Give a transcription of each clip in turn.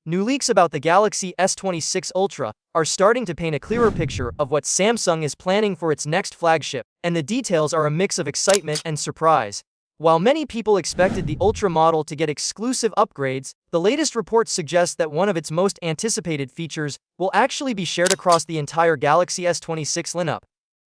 New leaks about the Galaxy S26 Ultra are starting to paint a clearer picture of what Samsung is planning for its next flagship, and the details are a mix of excitement and surprise. While many people expected the Ultra model to get exclusive upgrades, the latest reports suggest that one of its most anticipated features will actually be shared across the entire Galaxy S26 lineup.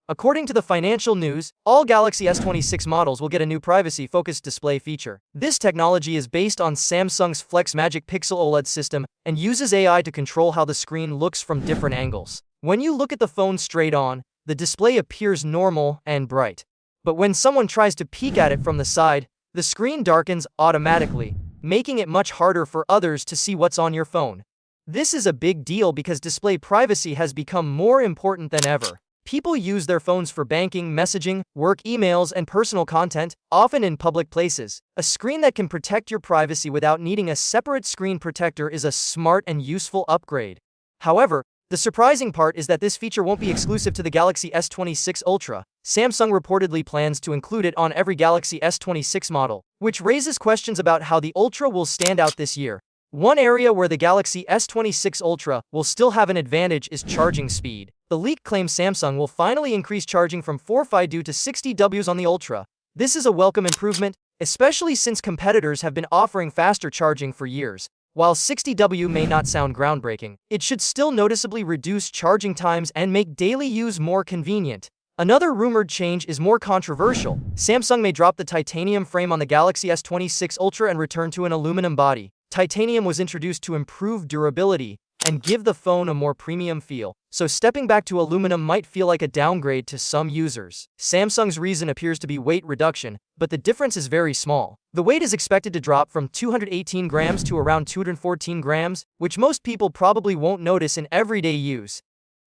According to the financial news, all Galaxy S26 models will get a new privacy-focused display feature. This technology is based on Samsung's Flex Magic Pixel OLED system and uses AI to control how the screen looks from different angles. When you look at the phone straight on, the display appears normal and bright. But when someone tries to peek at it from the side, the screen darkens automatically, making it much harder for others to see what's on your phone. This is a big deal because display privacy has become more important than ever. People use their phones for banking, messaging, work emails, and personal content, often in public places. A screen that can protect your privacy without needing a separate screen protector is a smart and useful upgrade. However, the surprising part is that this feature won't be exclusive to the Galaxy S26 Ultra. Samsung reportedly plans to include it on every Galaxy S26 model, which raises questions about how the Ultra will stand out this year. One area where the Galaxy S26 Ultra will still have an advantage is charging speed. The leak claims Samsung will finally increase charging from 4 to 60 Ws on the Ultra. This is a welcome improvement, especially since competitors have been offering faster charging for years. While 60 W may not sound groundbreaking, it should still noticeably reduce charging times and make daily use more convenient. Another rumored change is more controversial. Samsung may drop the titanium frame on the Galaxy S26 Ultra and return to an aluminum body. Titanium was introduced to improve durability and give the phone a more premium feel, so stepping back to aluminum might feel like a downgrade to some users. Samsung's reason appears to be weight reduction, but the difference is very small. The weight is expected to drop from 218 grams to around 214 grams, which most people probably won't notice in everyday use.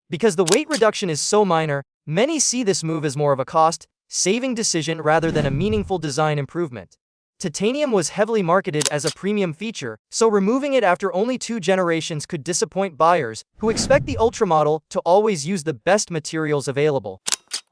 Because the weight reduction is so minor, many see this move as more of a cost-saving decision rather than a meaningful design improvement. Titanium was heavily marketed as a premium feature, so removing it after only 2 generations could disappoint buyers who expect the Ultra model to always use the best materials available.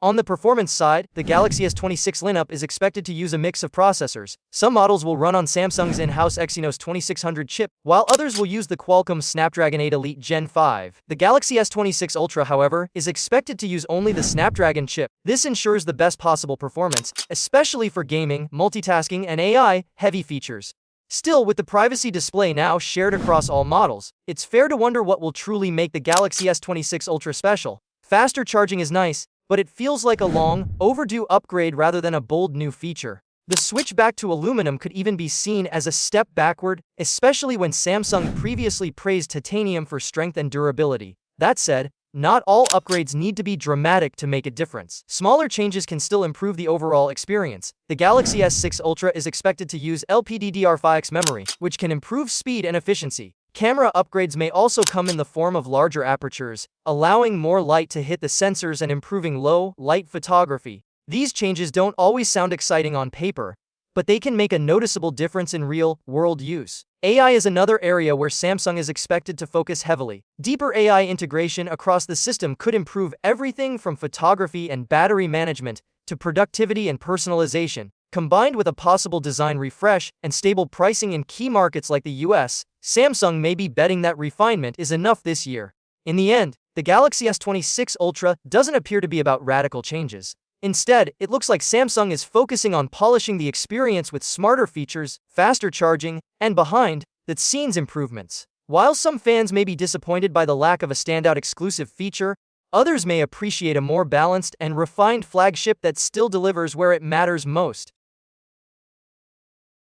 On the performance side, the Galaxy S26 lineup is expected to use a mix of processors. Some models will run on Samsung's in-house Exynos 2600 chip, while others will use the Qualcomm Snapdragon 8 Elite Gen 5. The Galaxy S26 Ultra, however, is expected to use only the Snapdragon chip. This ensures the best possible performance, especially for gaming, multitasking, and AI-heavy features. Still, with the privacy display now shared across all models, it's fair to wonder what will truly make the Galaxy S26 Ultra special. Faster charging is nice, but it feels like a long, overdue upgrade rather than a bold new feature. The switch back to aluminum could even be seen as a step backward, especially when Samsung previously praised titanium for strength and durability. That said, not all upgrades need to be dramatic to make a difference. Smaller changes can still improve the overall experience. The Galaxy S6 Ultra is expected to use LPDDR5X memory, which can improve speed and efficiency. Camera upgrades may also come in the form of larger apertures, allowing more light to hit the sensors and improving low-light photography. These changes don't always sound exciting on paper, but they can make a noticeable difference in real-world use. AI is another area where Samsung is expected to focus heavily. Deeper AI integration across the system could improve everything from photography and battery management to productivity and personalization. Combined with a possible design refresh and stable pricing in key markets like the US, Samsung may be betting that refinement is enough this year. In the end, the Galaxy S26 Ultra doesn't appear to be about radical changes. Instead, it looks like Samsung is focusing on polishing the experience with smarter features, faster charging, and behind-the-scenes improvements. While some fans may be disappointed by the lack of a standout exclusive feature, others may appreciate a more balanced and refined flagship that still delivers where it matters most.